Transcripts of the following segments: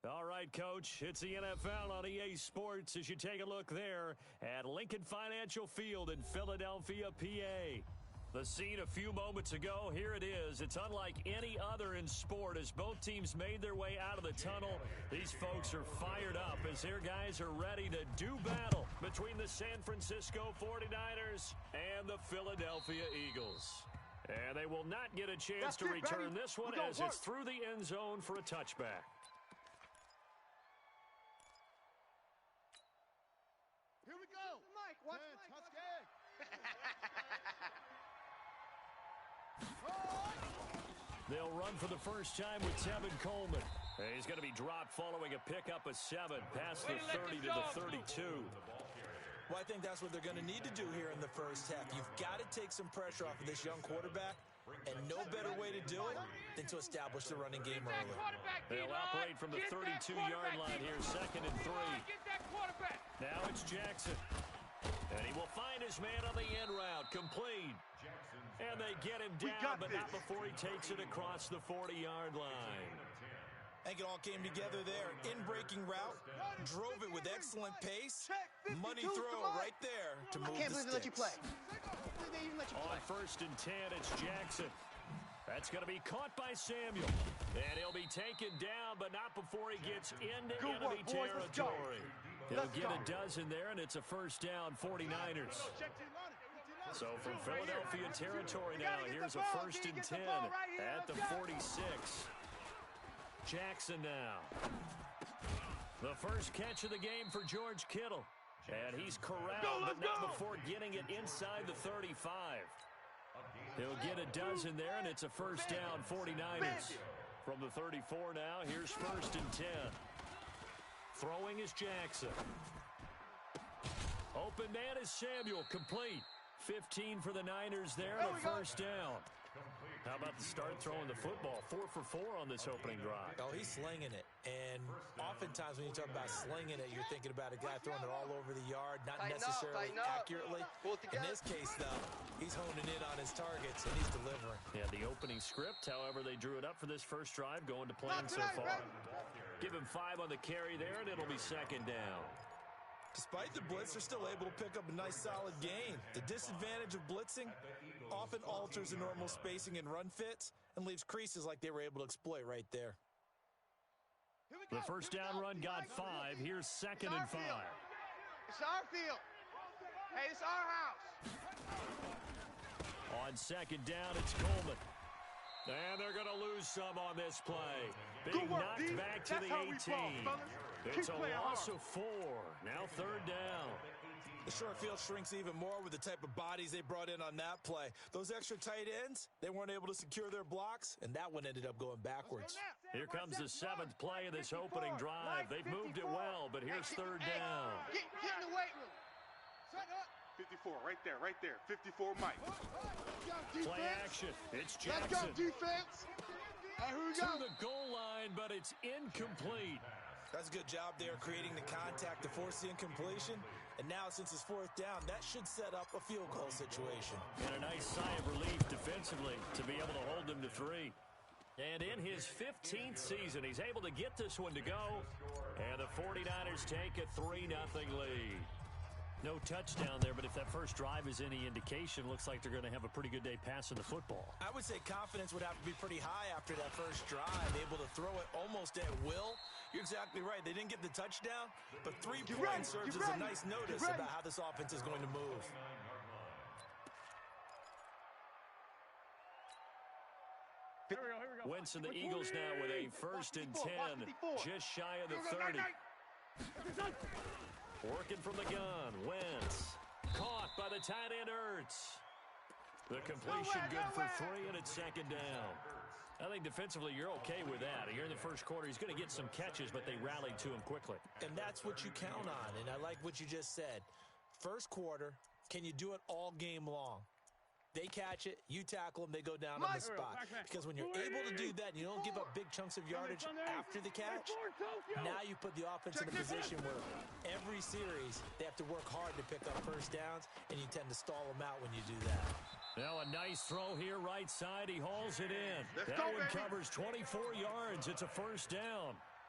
All right, Coach, it's the NFL on EA Sports as you take a look there at Lincoln Financial Field in Philadelphia, PA. The scene a few moments ago, here it is. It's unlike any other in sport as both teams made their way out of the tunnel. These folks are fired up as their guys are ready to do battle between the San Francisco 49ers and the Philadelphia Eagles. And they will not get a chance to return this one as it's through the end zone for a touchback. Here we go. Mike, watch Mike. They'll run for the first time with Tevin Coleman. He's going to be dropped following a pickup of 7 past the 30 to the 32. Well, I think that's what they're going to need to do here in the first half. You've got to take some pressure off of this young quarterback, and no better way to do it than to establish the running game early. They'll operate from the 32-yard line here, 2nd and 3. Now it's Jackson. And he will find his man on the end route, complete. And they get him down, but not before he takes it across the 40-yard line. I think it all came together there. In-breaking route, drove it with excellent pace. Money throw right there to move the sticks. I can't believe they let you play. On 1st and 10, it's Jackson. That's going to be caught by Samuel. And he'll be taken down, but not before he gets into enemy territory. He'll get a dozen there, and it's a first down, 49ers. So from Philadelphia territory now, here's a 1st and 10 at the 46. Jackson now. The first catch of the game for George Kittle. And he's corralled, but not before getting it inside the 35. He'll get a dozen there, and it's a first down, 49ers. From the 34 now, here's 1st and 10. Throwing is Jackson. Open man is Samuel, complete. 15 for the Niners there, and a first down. How about the start throwing the football? 4 for 4 on this opening drive. Oh, he's slinging it. And oftentimes when you talk about slinging it, you're thinking about a guy throwing it all over the yard, not necessarily accurately. In this case, though, he's honing in on his targets, and he's delivering. Yeah, the opening script, however, they drew it up for this first drive, going to plan so far. Give him 5 on the carry there, and it'll be 2nd down. Despite the blitz, they're still able to pick up a nice, solid gain. The disadvantage of blitzing often alters the normal spacing and run fits and leaves creases like they were able to exploit right there. The first down run got 5. Here's 2nd and 5. It's our field. Hey, it's our house. On 2nd down, it's Coleman. And they're going to lose some on this play. Being knocked back to the 18. It's a loss of 4. Now 3rd down. The short field shrinks even more with the type of bodies they brought in on that play. Those extra tight ends, they weren't able to secure their blocks, and that one ended up going backwards. Here comes the 7th play of this opening drive. They've moved it well, but here's 3rd down. Get in the weight room. Set up. 54, right there. 54, Mike. Play action. It's Jackson. Let's go, defense. Hey, here we go. To the goal line, but it's incomplete. That's a good job there creating the contact to force the incompletion. And now, since it's 4th down, that should set up a field goal situation. And a nice sigh of relief defensively to be able to hold them to 3. And in his 15th season, he's able to get this one to go. And the 49ers take a 3-0 lead. No touchdown there, but if that first drive is any indication, looks like they're going to have a pretty good day passing the football. I would say confidence would have to be pretty high after that first drive, able to throw it almost at will. You're exactly right. They didn't get the touchdown, but 3 points serves as a nice notice about how this offense is going to move. Here we go. Wentz and the Eagles now with a 1st and 10, just shy of the 30. Working from the gun, Wentz. Caught by the tight end, Ertz. The completion good for 3, and it's 2nd down. I think defensively you're okay with that. Here in the first quarter, he's going to get some catches, but they rallied to him quickly. And that's what you count on, and I like what you just said. First quarter, can you do it all game long? They catch it, you tackle them, they go down on the spot. Because when you're able to do that and you don't give up big chunks of yardage after the catch, now you put the offense in a position where every series they have to work hard to pick up first downs, and you tend to stall them out when you do that. Now a nice throw here right side. He hauls it in. That one covers 24 yards. It's a first down.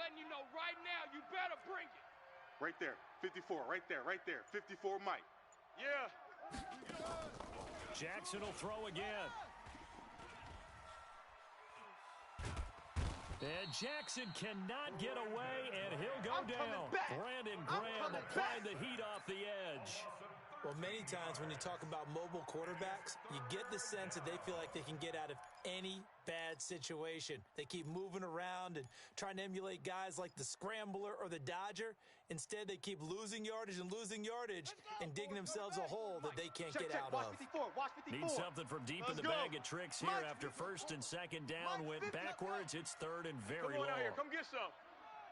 letting you know right now, you better bring it. Right there, 54, right there, 54 Mike. Yeah. Jackson will throw again. And Jackson cannot get away, and he'll go down. Brandon Graham applied the heat off the edge. Well, many times when you talk about mobile quarterbacks, you get the sense that they feel like they can get out of any bad situation. They keep moving around and trying to emulate guys like the Scrambler or the Dodger. Instead, they keep losing yardage and digging themselves a hole that they can't get out of. Need something from deep in the bag of tricks here after first and second down went backwards. It's third and very low. Come on out here. Come get some.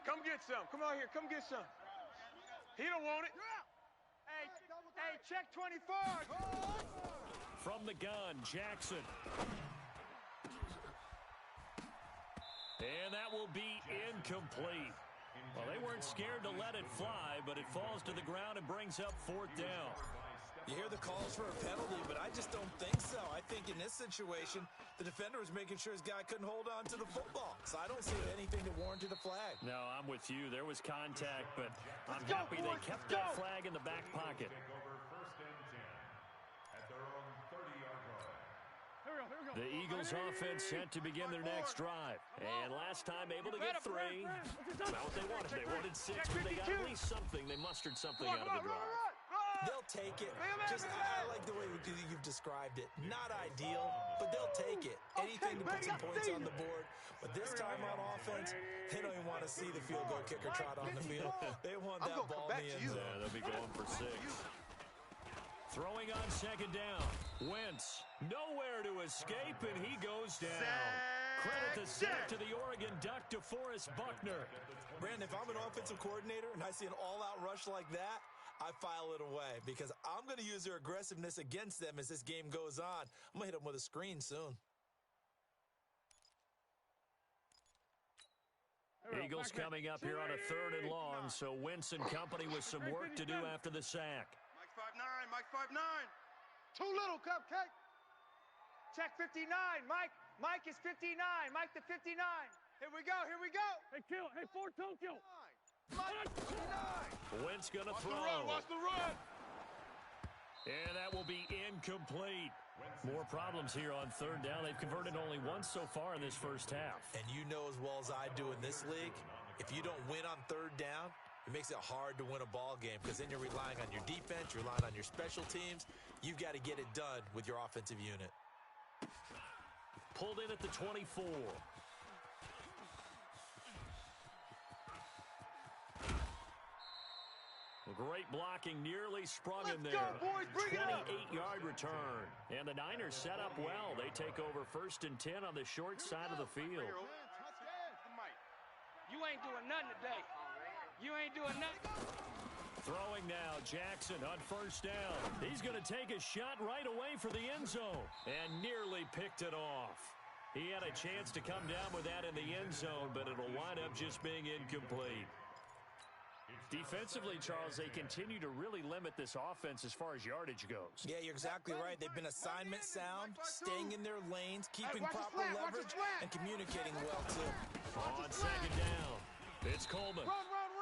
Come get some. Come out here. Come get some. He don't want it. Hey, check 24. From the gun, Jackson. And that will be incomplete. Well, they weren't scared to let it fly, but it falls to the ground and brings up fourth down. You hear the calls for a penalty, but I just don't think so. I think in this situation, the defender was making sure his guy couldn't hold on to the football. So I don't see anything that warranted a flag. No, I'm with you. There was contact, but I'm happy they kept that flag in the back pocket. The Eagles offense set to begin their next drive. And last time able to get 3. Not what they wanted. They wanted 6, but they got at least something. They mustered something out of the drive. They'll take it. I like the way you've described it. Not ideal, but they'll take it. Anything to put some points on the board. But this time on offense, they don't even want to see the field goal kicker trot on the field. They want that ball in the end zone. Yeah, they'll be going for 6. Throwing on second down. Wentz, nowhere to escape, and he goes down. Credit the sack to the Oregon Duck, DeForest Buckner. Brandon, if I'm an offensive coordinator and I see an all-out rush like that, I file it away because I'm going to use their aggressiveness against them as this game goes on. I'm going to hit them with a screen soon. Eagles coming up here on a 3rd and long, so Wentz and company with some work to do after the sack. Mike 5'9". Too little, Cupcake. Check 59, Mike. Mike is 59. Mike the 59. Here we go. Hey, kill. Hey, 4 Tokyo. Mike 59. Wentz gonna throw. Watch the run. And that will be incomplete. More problems here on 3rd down. They've converted only once so far in this first half. And you know as well as I do in this league, if you don't win on 3rd down, it makes it hard to win a ball game because then you're relying on your defense, you're relying on your special teams. You've got to get it done with your offensive unit. Pulled in at the 24. Great blocking, nearly sprung him there. 28-yard return. And the Niners set up well. They take over 1st and 10 on the short side of the field. You ain't doing nothing today. You ain't doing nothing. Throwing now, Jackson on 1st down. He's going to take a shot right away for the end zone and nearly picked it off. He had a chance to come down with that in the end zone, but it'll wind up just being incomplete. Defensively, Charles, they continue to really limit this offense as far as yardage goes. Yeah, you're exactly right. They've been assignment sound, staying in their lanes, keeping proper leverage, and communicating well, too. On second down, it's Coleman.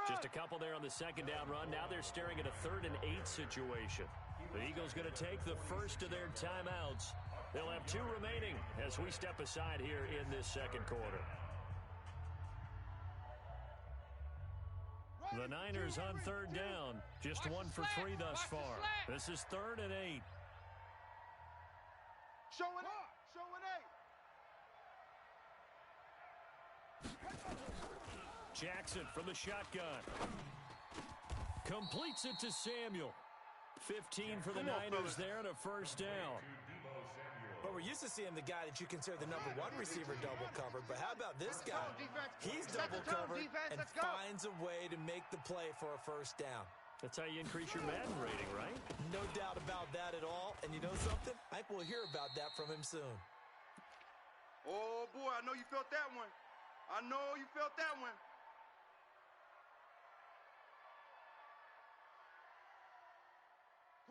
Just a couple there on the second down run. Now they're staring at a 3rd and 8 situation. The Eagles going to take the first of their timeouts. They'll have 2 remaining as we step aside here in this second quarter. The Niners on 3rd down. Just 1 for 3 thus far. This is 3rd and 8. Show it up. Jackson from the shotgun. Completes it to Samuel. 15 for the Niners there and a 1st down. But we're used to seeing the guy that you consider the number 1 receiver double covered. But how about this guy? He's double covered and finds a way to make the play for a 1st down. That's how you increase your Madden rating, right? No doubt about that at all. And you know something? I think we'll hear about that from him soon. Oh, boy, I know you felt that one.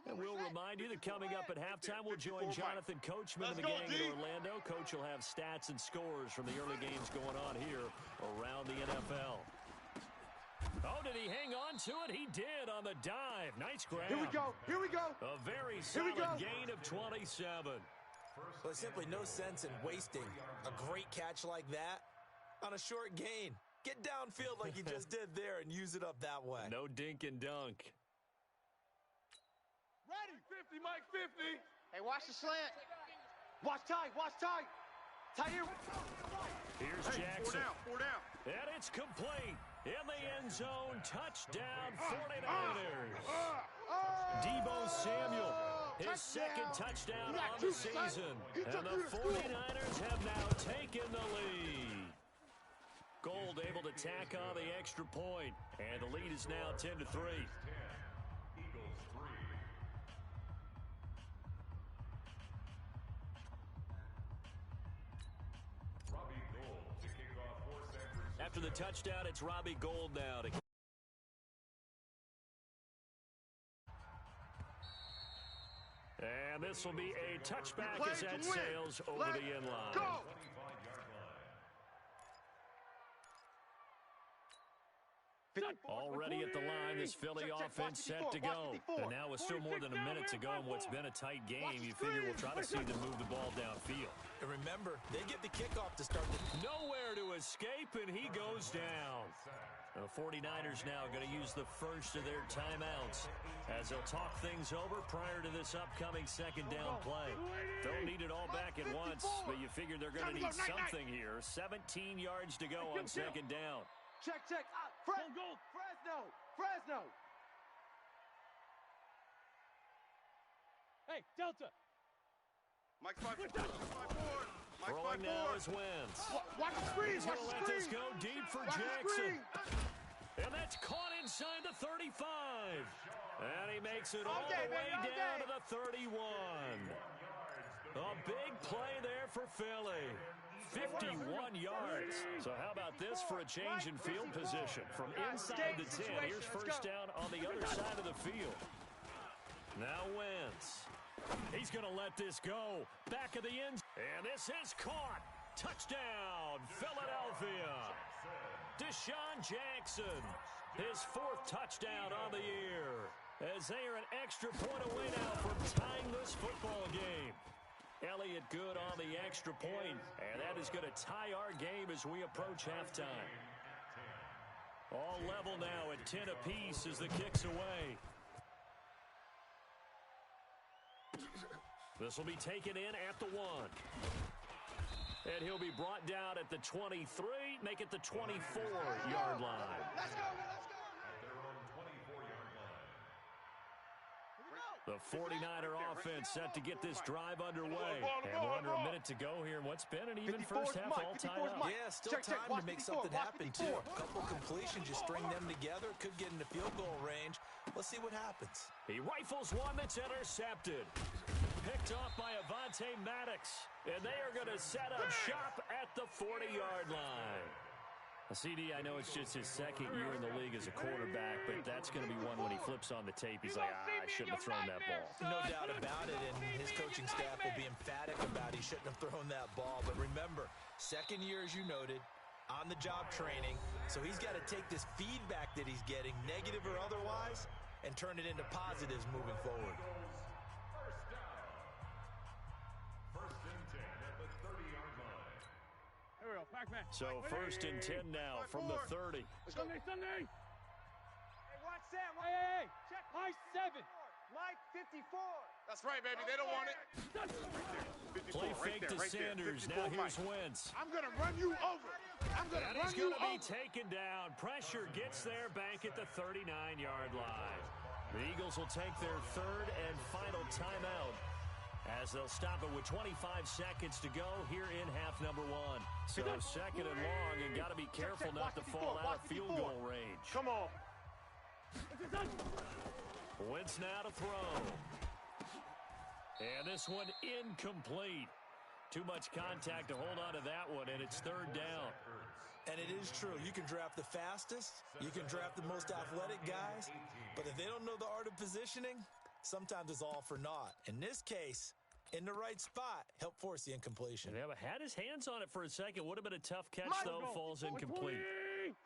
And we'll remind you that coming up at halftime, we'll join Jonathan Coachman and the gang in Orlando. Coach will have stats and scores from the early games going on here around the NFL. Oh, did he hang on to it? He did on the dive. Nice grab. Here we go. Here we go. A very solid gain of 27. Well, there's simply no sense in wasting a great catch like that on a short gain. Get downfield like you just did there and use it up that way. No dink and dunk. Ready. 50, Mike, 50. Hey, watch the slant. Watch tight. Watch tight. Tight here. Here's Hey, Jackson. Four down. And it's complete. In the end zone, touchdown 49ers. Debo Samuel, his second touchdown on the season. And the 49ers have now taken the lead. Gold able to tack on the extra point. And the lead is now 10-3. Eagles 3. Robbie Gould to kick off for San Francisco. After the touchdown, it's Robbie Gould now to and this will be a touchback as that sails over the end line. Go. 25-yard line. Already at the line, this Philly offense set to go. And now with still more than a minute to go in what's been a tight game, you figure we'll try to see them move the ball downfield. And remember, they get the kickoff to start the... Nowhere to escape, and he goes down. The 49ers now going to use the first of their timeouts as they'll talk things over prior to this upcoming second down play. Don't need it all back at once, but you figure they're going to need something here. 17 yards to go on second down. Check. Fresno. Hey, Delta. Mike's 5-4. Throwing now is Wentz. Watch the screen. He's going to let this go deep for Jackson. And that's caught inside the 35. And he makes it all the way down to the 31. A big play there for Philly. 51 yards. So how about this for a change in field position? From inside the 10, here's first down on the other side of the field. Now Wentz. He's going to let this go. Back of the end. And this is caught. Touchdown, Philadelphia. Deshaun Jackson, his fourth touchdown on the year. As they are an extra point away now from tying this football game. Elliott good on the extra point, and that is going to tie our game as we approach halftime. All level now at 10 apiece as the kick's away. This will be taken in at the 1. And he'll be brought down at the 23, make it the 24-yard line. Let's go. At their own 24-yard line. The 49er offense set to get this drive underway. And we're under a minute to go here in what's been an even first half all time up. Yeah, still time to make something happen, too. A couple completions, you string them together, could get into field goal range. Let's see what happens. He rifles one that's intercepted. Picked off by Avonte Maddox. And they are going to set up shop at the 40-yard line. CD, I know it's just his second year in the league as a quarterback, but that's going to be one when he flips on the tape. He's like, I shouldn't have thrown that ball. No doubt about it, and his coaching staff will be emphatic about he shouldn't have thrown that ball. But remember, second year, as you noted, on-the-job training, so he's got to take this feedback that he's getting, negative or otherwise, and turn it into positives moving forward. First down. First and 10 at the 30-yard line. Here we go, Pac-Man. So first and 10 now from the 30. Sunday. Hey, watch Sam. Hey. Check. High 7. Mike, 54. That's right, baby. They don't want it. Play fake to Sanders. Now here's Wentz. I'm going to run you over. I'm going to And run he's you going to be over. taken down. Pressure gets there back at the 39-yard line. The Eagles will take their third and final timeout as they'll stop it with 25 seconds to go here in half number 1. So second and long, and got to be careful not to fall out of field goal range. Come on. Wentz now to throw. And this one incomplete. Too much contact to hold on to that one, and it's third down. And it is true. You can draft the fastest. You can draft the most athletic guys. But if they don't know the art of positioning, sometimes it's all for naught. In this case, in the right spot, help force the incompletion. Yeah, but had his hands on it for a second. Would have been a tough catch, though. Falls incomplete.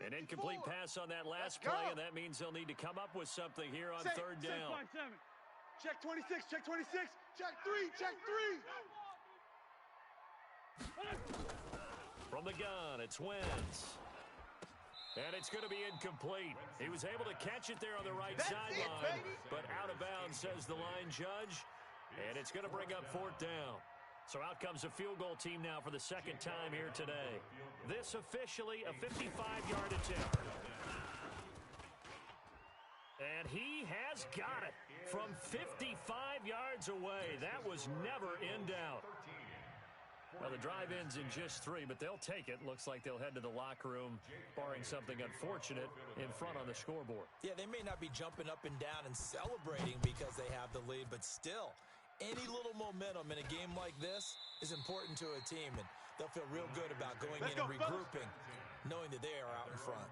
An incomplete pass on that last play, and that means they'll need to come up with something here on third down. Check 26, check 26, check 3, check 3. From the gun, it's Wentz. And it's going to be incomplete. He was able to catch it there on the right sideline, but out of bounds, says the line judge. And it's going to bring up fourth down. So out comes a field goal team now for the second time here today. This officially a 55-yard attempt. And he has got it from 55 yards away. That was never in doubt. Well, the drive ends in just 3, but they'll take it. Looks like they'll head to the locker room, barring something unfortunate, in front on the scoreboard. Yeah, they may not be jumping up and down and celebrating because they have the lead, but still, any little momentum in a game like this is important to a team, and they'll feel real good about going in and regrouping, knowing that they are out in front.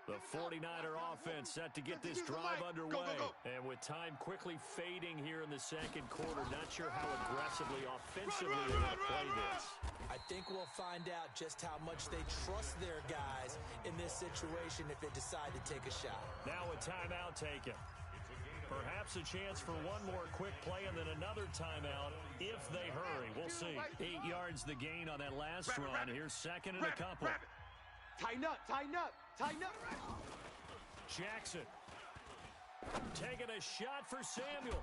The 49er offense set to get this drive underway. And with time quickly fading here in the second quarter, not sure how aggressively, offensively they're going to play this. I think we'll find out just how much they trust their guys in this situation if they decide to take a shot. Now a timeout taken. Perhaps a chance for one more quick play and then another timeout if they hurry. We'll see. 8 yards the gain on that last run. Here's second and a couple. Tighten up, tighten up, tighten up. Jackson taking a shot for Samuel.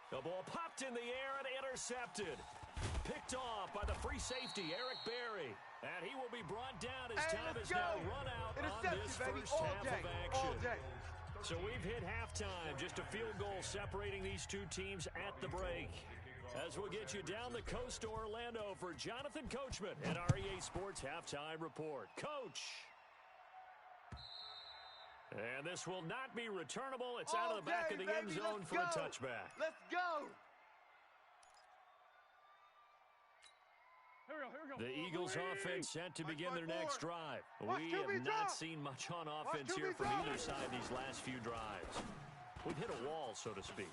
The ball popped in the air and intercepted. Picked off by the free safety, Eric Berry. And he will be brought down as time is now run out on this first half of action. So we've hit halftime. Just a field goal separating these two teams at the break. As we'll get you down the coast to Orlando for Jonathan Coachman and our EA Sports Halftime Report. Coach. And this will not be returnable. It's out of the back of the end zone for a touchback. Let's go. The Eagles offense set to begin their next drive. We have not seen much on offense here from either side these last few drives. We've hit a wall, so to speak.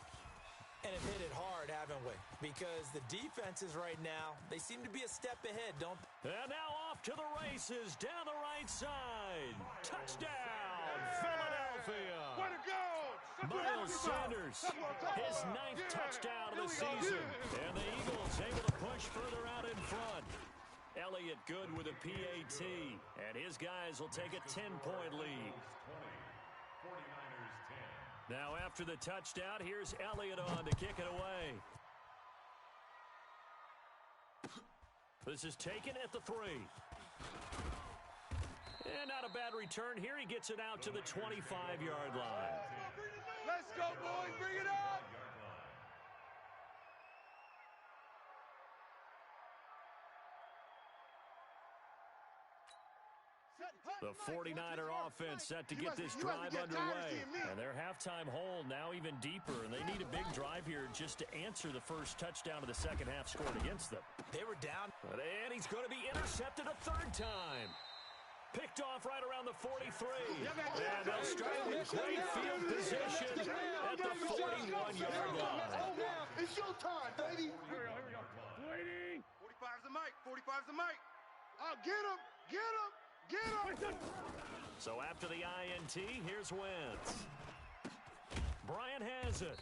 And have hit it hard, haven't we? Because the defenses right now, they seem to be a step ahead, don't they? And now off to the races, down the right side. Touchdown, Philadelphia. Way to go! Miles Sanders, his 9th touchdown of the season. And the Eagles able to push further out in front. Elliott good with a PAT. And his guys will take a 10-point lead. Now after the touchdown, here's Elliott on to kick it away. This is taken at the 3. And not a bad return here. He gets it out to the 25-yard line. Let's go, boys. Bring it up. The 49er offense set to get this drive underway. And their halftime hole now even deeper. And they need a big drive here just to answer the first touchdown of the second half scored against them. They were down. And he's going to be intercepted a third time. Picked off right around the 43. And they'll start with great field position at the 41-yard line. It's your time, baby. Here we go. Waiting. 45's the mic. 45's the mic. Oh, get him. Get him. Get him. So after the INT, here's Wentz. Bryant has it.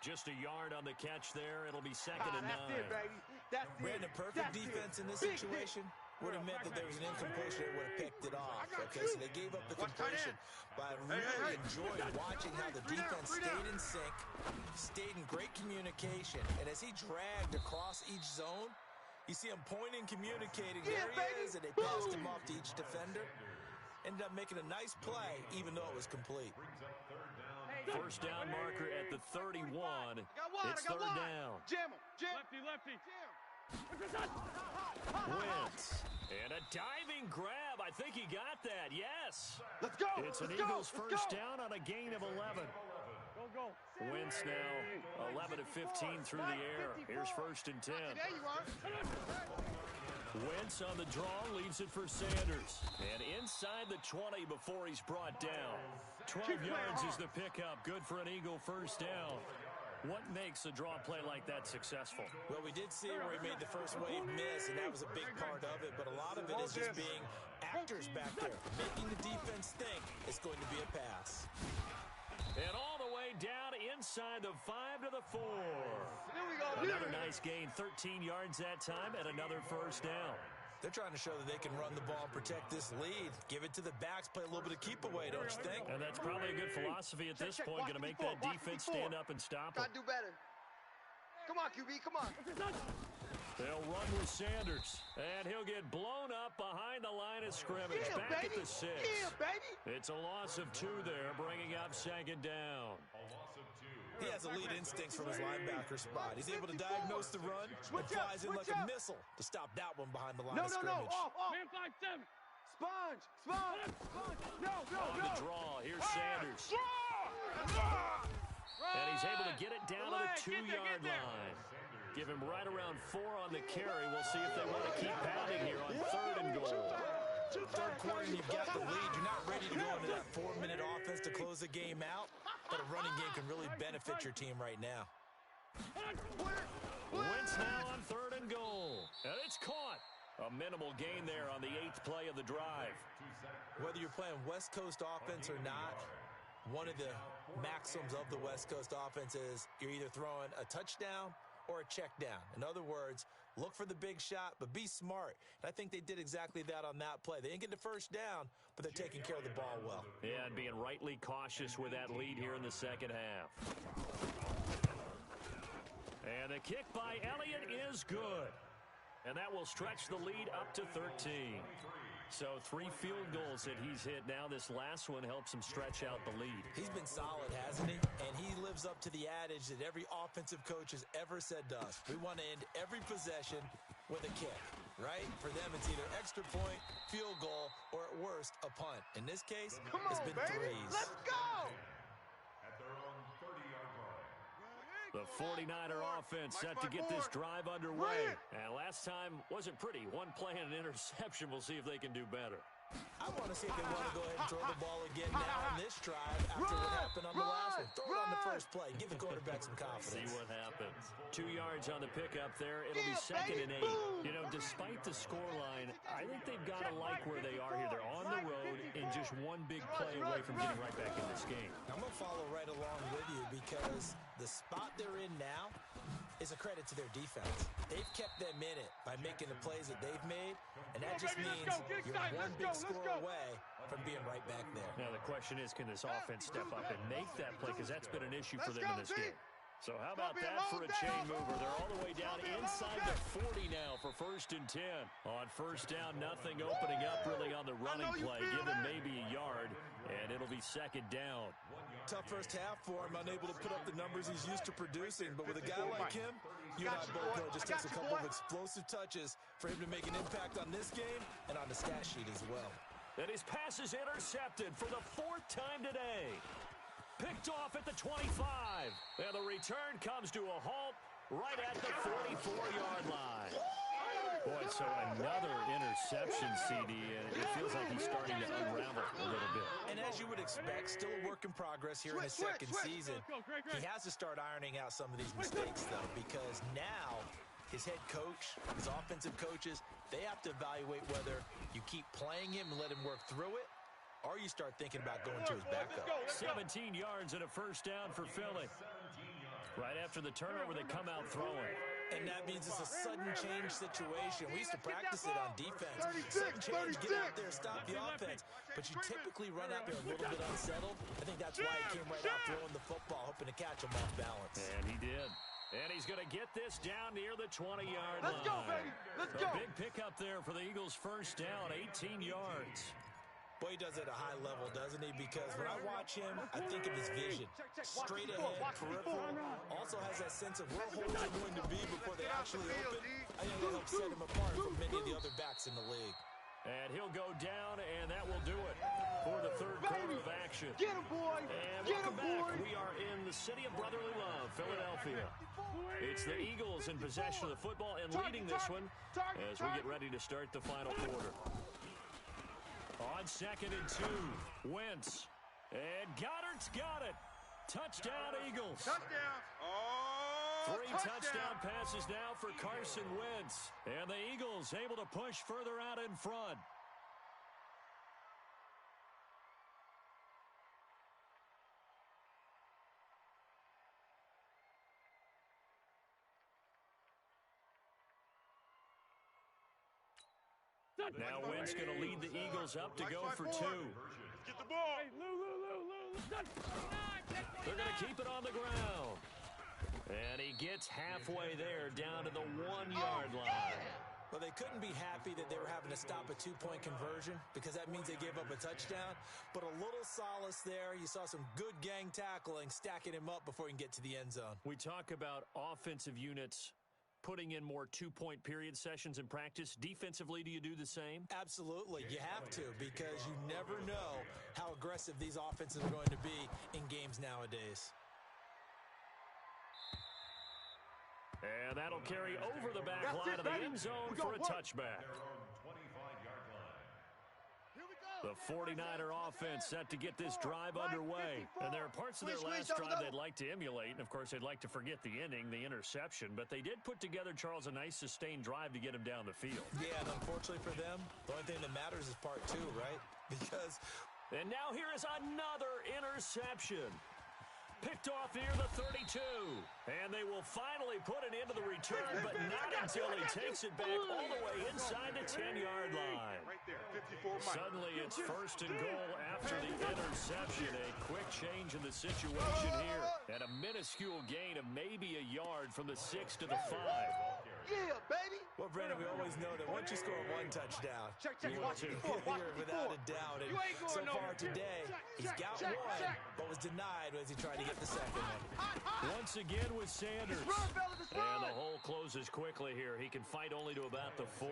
Just a yard on the catch there. It'll be second and 9. That's it, baby. That's it. Brandon, perfect defense in this situation would have meant that there was an incompletion that would have picked it off. Okay, so they gave up the completion. But I really enjoyed watching how the defense stayed in sync, stayed in great communication. And as he dragged across each zone, you see him pointing, communicating. There he is, and they passed him off to each defender. Ended up making a nice play, even though it was complete. First down marker at the 31. It's third down. Jam him. Jam. Lefty. Wentz. And a diving grab. I think he got that. Yes. Let's go. It's an Eagles first down on a gain of 11. Go. Wentz now 11 of 15 through the air. Here's first and 10. There you are. Wentz on the draw, leaves it for Sanders. And inside the 20 before he's brought down. 12 yards is the pickup. Good for an Eagle first down. What makes a draw play like that successful? Well, we did see where he made the first wave miss, and that was a big part of it, but a lot of it is just being actors back there, making the defense think it's going to be a pass. And all the way down inside the 5 to the 4. Here we go. Another nice gain, 13 yards that time, and another first down. They're trying to show that they can run the ball and protect this lead. Give it to the backs, play a little bit of keep away, don't you think? And that's probably a good philosophy at this point, going to make that defense stand up and stop them. Gotta do better. Come on, QB, come on. They'll run with Sanders, and he'll get blown up behind the line of scrimmage. Yeah, back baby. at the 6. Yeah, baby. It's a loss of 2 there, bringing up second down. A loss of 2. He has elite instincts from his linebacker spot. He's able to diagnose the run and flies in like a missile to stop that one behind the line of scrimmage. Off. Man 5-7. Sponge. No. On the draw, here's Sanders. And he's able to get it down to the 2-yard line. Give him right around 4 on the carry. We'll see if they want to keep pounding here on 3rd and goal. Third quarter, you've got the lead. You're not ready to go into that 4-minute offense to close the game out, but a running game can really benefit your team right now. Wentz now on 3rd and goal. And it's caught. A minimal gain there on the 8th play of the drive. Whether you're playing West Coast offense or not, one of the maxims of the West Coast offense is you're either throwing a touchdown or a check down. In other words, look for the big shot, but be smart. And I think they did exactly that on that play. They didn't get the first down, but they're taking care of the ball well. Yeah, and being rightly cautious with that lead here in the second half. And the kick by Elliott is good. And that will stretch the lead up to 13. So 3 field goals that he's hit now. This last one helps him stretch out the lead. He's been solid, hasn't he? And he lives up to the adage that every offensive coach has ever said to us. We want to end every possession with a kick, right? For them, it's either extra point, field goal, or at worst, a punt. In this case, it's been threes. Let's go. At their own 30-yard line. The 49er offense set to get this drive underway. And last time wasn't pretty. 1 play and an interception. We'll see if they can do better. I want to see if they want to go ahead and throw the ball again now on this drive after what happened on the last one. Throw it on the first play. Give the quarterback some confidence. See what happens. 2 yards on the pickup there. It'll be 2nd and 8. You know, despite the scoreline, I think they've got to like where they are here. They're on the road and just 1 big play away from getting right back in this game. I'm going to follow right along with you because the spot they're in now is a credit to their defense. They've kept them in it by making the plays that they've made, and that just means you're 1 big score away from being right back there. Now the question is, can this offense step up and make that play? Because that's been an issue for them in this game. So how about that for a chain mover? They're all the way down inside the 40 now for 1st and 10. On 1st down, nothing opening up really on the running play. Give him maybe a yard, and it'll be 2nd down. Tough first half for him, unable to put up the numbers he's used to producing. But with a guy like him, you and I both know it just takes a couple of explosive touches for him to make an impact on this game and on the stat sheet as well. And his pass is intercepted for the 4th time today. Picked off at the 25. And the return comes to a halt right at the 44-yard line. Boy, so another interception, CD, and it feels like he's starting to unravel a little bit. And as you would expect, still a work in progress here in his second season. He has to start ironing out some of these mistakes, though, because now his head coach, his offensive coaches, they have to evaluate whether you keep playing him and let him work through it, or you start thinking about going to his backup. 17 yards and a 1st down for Philly. Right after the turnover, they come out throwing. And that means it's a sudden change situation. We used to practice it on defense. Sudden change, get out there, stop the offense. But you typically run out there a little bit unsettled. I think that's why he came right out throwing the football, hoping to catch him off balance. And he did. And he's going to get this down near the 20-yard line. Let's go, baby. Let's go. Big pickup there for the Eagles' 1st down, 18 yards. Boy, he does it at a high level, doesn't he? Because when I watch him, I think of his vision. Straight ahead, peripheral. Also has that sense of where holes are going to be before they actually open. I think that helps set him apart from many of the other backs in the league. And he'll go down, and that will do it for the 3rd quarter of action. Get him, boy. And Get welcome him, boy. back. We are in the city of brotherly love, Philadelphia. It's the Eagles in possession of the football and leading this one as we get ready to start the final quarter. On 2nd and 2, Wentz. And Goddard's got it. Touchdown, Eagles. Touchdown. Oh, 3 touchdown passes now for Carson Wentz. And the Eagles able to push further out in front. Now Wentz going to lead the Eagles up to go for 2. Let's get the ball. Hey, Lou. They're going to keep it on the ground. And he gets halfway there down to the 1-yard line. Well, they couldn't be happy that they were having to stop a 2-point conversion because that means they gave up a touchdown. But a little solace there. You saw some good gang tackling, stacking him up before he can get to the end zone. We talk about offensive units putting in more 2-point period sessions in practice. Defensively, do you do the same? Absolutely. You have to because you never know how aggressive these offenses are going to be in games nowadays. And that'll carry over the back line of the end zone for a touchback. The 49er offense set to get this drive underway. And there are parts of their last drive they'd like to emulate. And, of course, they'd like to forget the ending, the interception. But they did put together, Charles, a nice sustained drive to get him down the field. Yeah, and unfortunately for them, the only thing that matters is part 2, right? Because... And now here is another interception. Picked off near the 32. And they will finally put it into the return, but not until he takes it back all the way inside the 10-yard line. Right there, 54 Mike. Suddenly it's 1st and goal after the interception. A quick change in the situation here. And a minuscule gain of maybe a yard from the 6 to the 5. Yeah, baby. Well, Brandon, we always know that once you score 1 touchdown, Check, you're watch it before, without a doubt. And so far today, he's got 1, but was denied as he tried to get the second one. Once again with Sanders. And the hole closes quickly here. He can fight only to about the 4.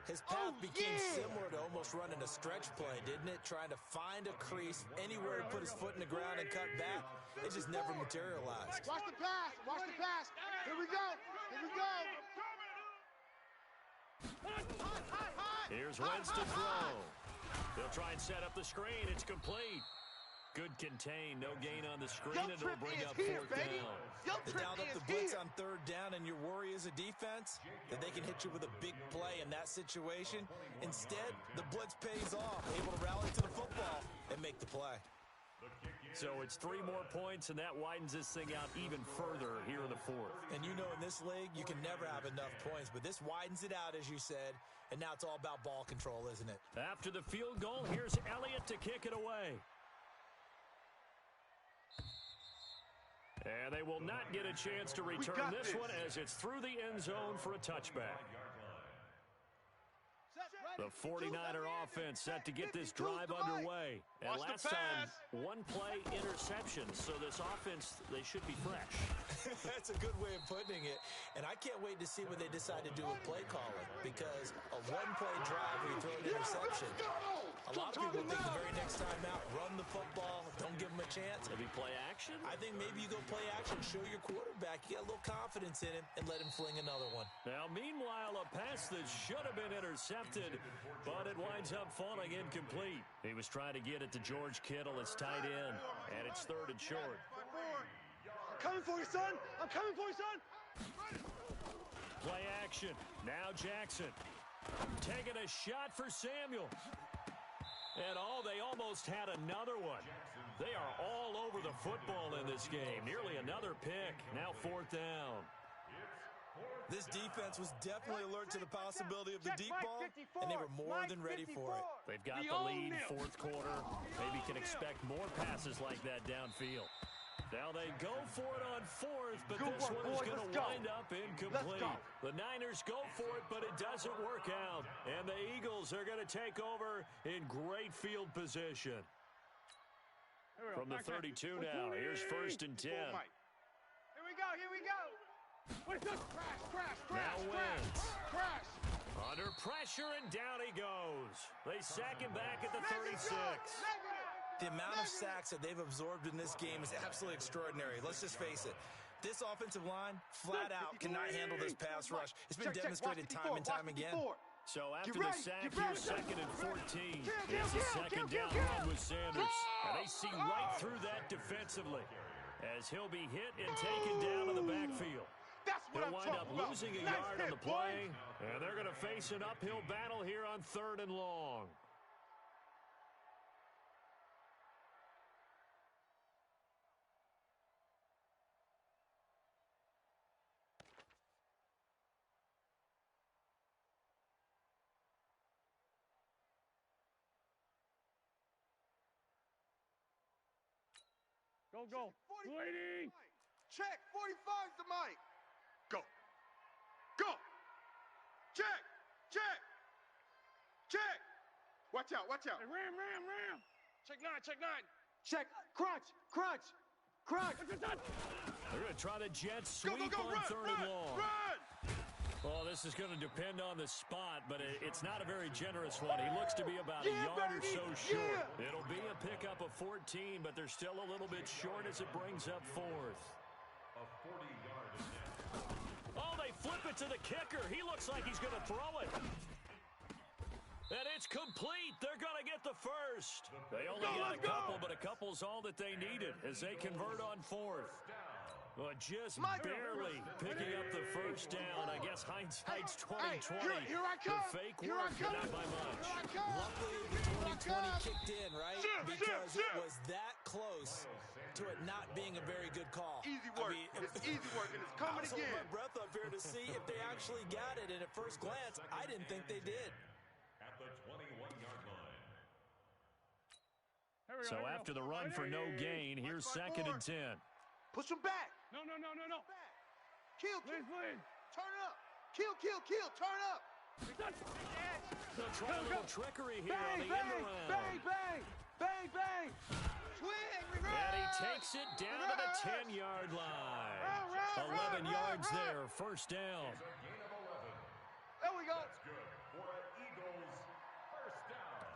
His path became similar to almost running a stretch play, didn't it? Trying to find a crease, anywhere to put his foot in the ground and cut back. It just never materialized. Watch the pass. Watch the pass. Here we go. Here we go. Here's Wentz to throw. They'll try and set up the screen. It's complete. Good contain. No gain on the screen, and it'll bring up 4th down. They dialed up the blitz on 3rd down, and your worry as a defense that they can hit you with a big play in that situation. Instead, the blitz pays off, able to rally to the football and make the play. So it's 3 more points, and that widens this thing out even further here in the 4th. And you know in this league, you can never have enough points, but this widens it out, as you said, and now it's all about ball control, isn't it? After the field goal, here's Elliott to kick it away. And they will not get a chance to return this one as it's through the end zone for a touchback. The 49er offense set to get this drive underway. And last time, 1 play interception. So this offense, they should be fresh. That's a good way of putting it. And I can't wait to see what they decide to do with play calling. Because a 1-play drive where you throw an interception, a lot of people think the very next time out, run the football, don't give them a chance. Maybe play action? I think maybe you go play action, show your quarterback, you get a little confidence in him, and let him fling another one. Now, meanwhile, a pass that should have been intercepted, but it winds up falling incomplete. He was trying to get it to George Kittle, his tight end, and it's 3rd and short. I'm coming for you, son. I'm coming for you, son. Play action. Now Jackson taking a shot for Samuel. And they almost had another one. They are all over the football in this game. Nearly another pick. Now 4th down. This defense was definitely alert to the possibility of the deep ball, and they were more than ready for it. They've got the lead, 4th quarter. Maybe can expect more passes like that downfield. Now they go for it on 4th, but this one is going to wind up incomplete. The Niners go for it, but it doesn't work out. And the Eagles are going to take over in great field position. From the 32 now, here's 1st and 10. Here we go, here we go. Now Wentz. Under pressure, and down he goes. They sack him back at the 36. The amount of sacks that they've absorbed in this game is absolutely extraordinary. Let's just face it. This offensive line, flat out, cannot handle this pass rush. It's been demonstrated time and time again. So after the sack, here's 2nd and 14. It's a second down run with Sanders. And they see right through that defensively as he'll be hit and taken down in the backfield. He'll wind up losing a yard on the play, and they're going to face an uphill battle here on 3rd and long. Go. Waiting. Check. 45's the mic. Go. Check. Watch out. Hey, ram. Check 9. Check. Crunch. They're going to try the jet sweep on 3rd and long. Run! Well, this is going to depend on the spot, but it's not a very generous one. He looks to be about a yard or so short. It'll be a pickup of 14, but they're still a little bit short as it brings up 4th. A 40-yard attempt. Oh, they flip it to the kicker. He looks like he's going to throw it. And it's complete. They're going to get the first. They only got a couple, but a couple's all that they needed as they convert on 4th. Well, just barely picking up the first down. I guess hindsight's 2020. Here I come. The fake work, not by much. Luckily, the 2020 kicked in, right? Because it was that close to it not being a very good call. Easy work. It's easy work, and it's coming I was holding again. my breath up here to see if they actually got it, and at first glance, I didn't think they did. At the 21-yard line. So after the run for no gain, here's 2nd and 10. Push him back. No. Back. Kill. Please. Turn up. Kill. Turn up. They'll try a little trickery here on the end around. Bang. Swing. And he takes it down to the 10-yard line. 11 yards there, first down. It's a gain of 11. There we go. That's good for an Eagles first down.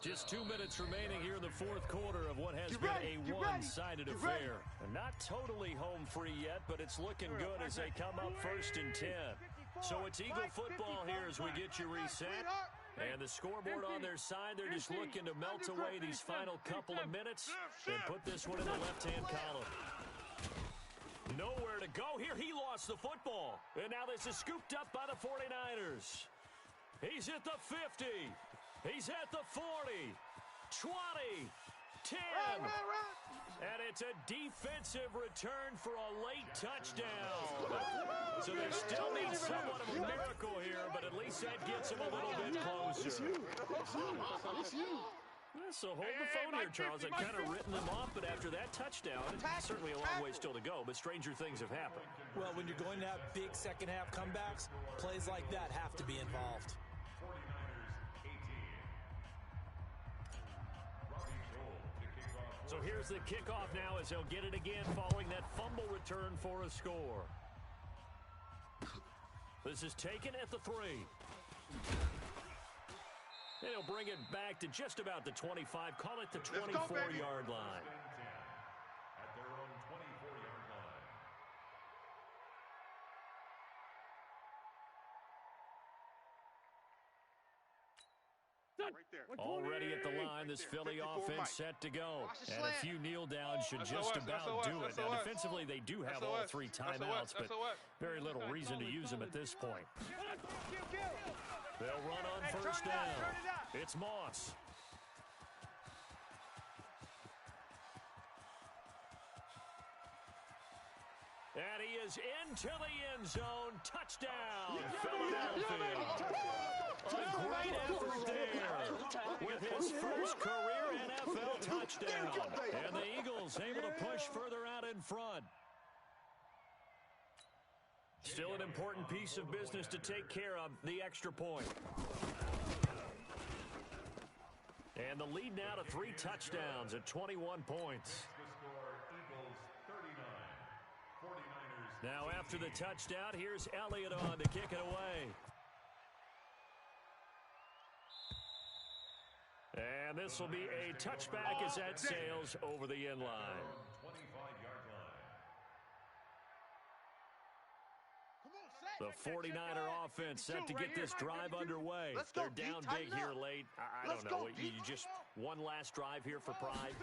Just 2 minutes remaining here in the 4th quarter of what has been a one-sided affair. And not totally home free yet, but it's looking good as they come up 1st and 10. So it's Eagle football here as we get you reset. And the scoreboard on their side, they're just looking to melt away these final couple of minutes and put this one in the left-hand column. Nowhere to go here. He lost the football. And now this is scooped up by the 49ers. He's at the 50. He's at the 40, 20, 10. And it's a defensive return for a late touchdown. So they still need somewhat of a miracle here, but at least that gets them a little bit closer. So hold the phone here, Charles. I've kind of written them off, but after that touchdown, it's certainly a long way still to go, but stranger things have happened. Well, when you're going to have big second-half comebacks, plays like that have to be involved. 49ers 18. So here's the kickoff now as they'll get it again following that fumble return for a score. This is taken at the 3. And he'll bring it back to just about the 25. Call it the 24-yard line. At their own 24-yard line. Right there. Already at the line, this Philly offense set to go. And a few kneel downs should just about do it. Now, defensively, they do have all 3 timeouts, but very little reason to use them at this point. They'll run on first down. It's Moss. And he is into the end zone. Touchdown, Philadelphia. A great effort there with his first career NFL touchdown. And the Eagles able to push further out in front. Still an important piece of business to take care of, the extra point. And the lead now to 3 touchdowns at 21 points. The score, Eagles 39. 49ers. Now after the touchdown, here's Elliott on to kick it away. And this will be a touchback as that sails over the end line. 25-yard line. Come on, Sam. The 49er offense set to get this drive underway. They're down big here late. I don't know. You just one last drive here for pride.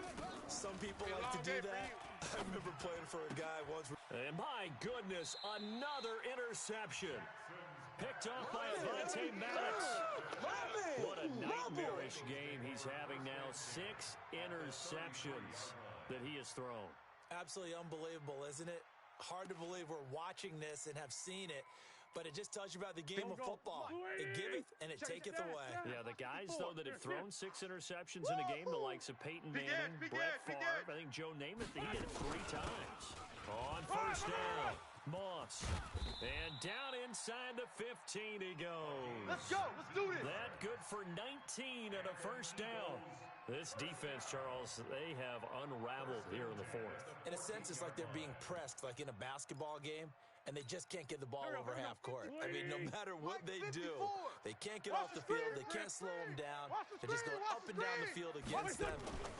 Some people like to do that. I remember playing for a guy once. And my goodness, another interception. Picked up by Avante Maddox. What a nightmarish game he's having now. 6 interceptions that he has thrown. Absolutely unbelievable, isn't it? Hard to believe we're watching this and have seen it, but it just tells you about the game of football. It giveth and it taketh away. Yeah, the guys, though, that have thrown 6 interceptions in a game, the likes of Peyton Manning, Brett Favre, I think Joe Namath, he did it 3 times. On first down, Moss. And down inside the 15 he goes. Let's go. Let's do this. That good for 19 and a first down. This defense, Charles, they have unraveled here in the 4th. In a sense, it's like they're being pressed, like in a basketball game, and they just can't get the ball over half court. I mean, no matter what they do, they can't get off the field. They can't slow them down. They're just going up and down the field against them.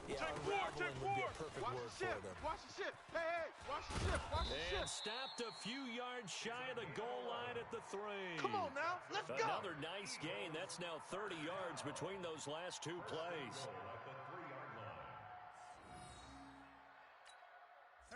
Yeah, unraveling would be a perfect word for them. Watch the ship. Hey, watch the ship. Watch the ship. And stopped a few yards shy of the goal line at the 3. Come on now. Let's go. Another nice gain. That's now 30 yards between those last 2 plays.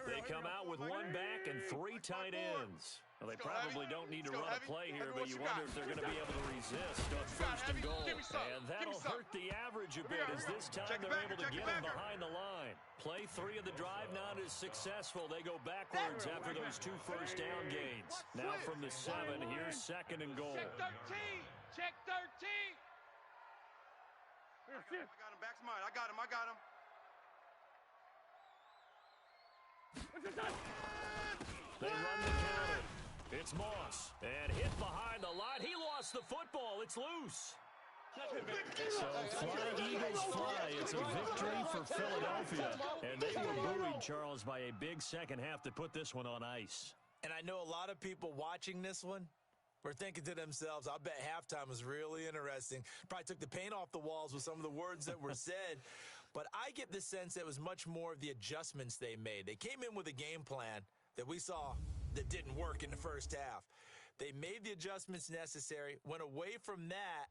They come out with 1 back and 3 tight ends. Well, they probably don't need to run a play here, but you wonder if they're going to be able to resist on first and goal. And that'll hurt the average a bit as this time they're able to get him behind the line. Play 3 of the drive not as successful. They go backwards after those 2 first down gains. Now from the 7, here's 2nd and goal. Check 13. Check 13. I got him. Back's mine. I got him. They run the counter. It's Moss. And hit behind the line. He lost the football. It's loose. So fly, Eagles, fly. It's a victory for Philadelphia. And they were buoyed, Charles, by a big second half to put this one on ice. And I know a lot of people watching this one were thinking to themselves, I bet halftime was really interesting. Probably took the paint off the walls with some of the words that were said. But I get the sense that it was much more of the adjustments they made. They came in with a game plan that we saw that didn't work in the first half. They made the adjustments necessary, went away from that,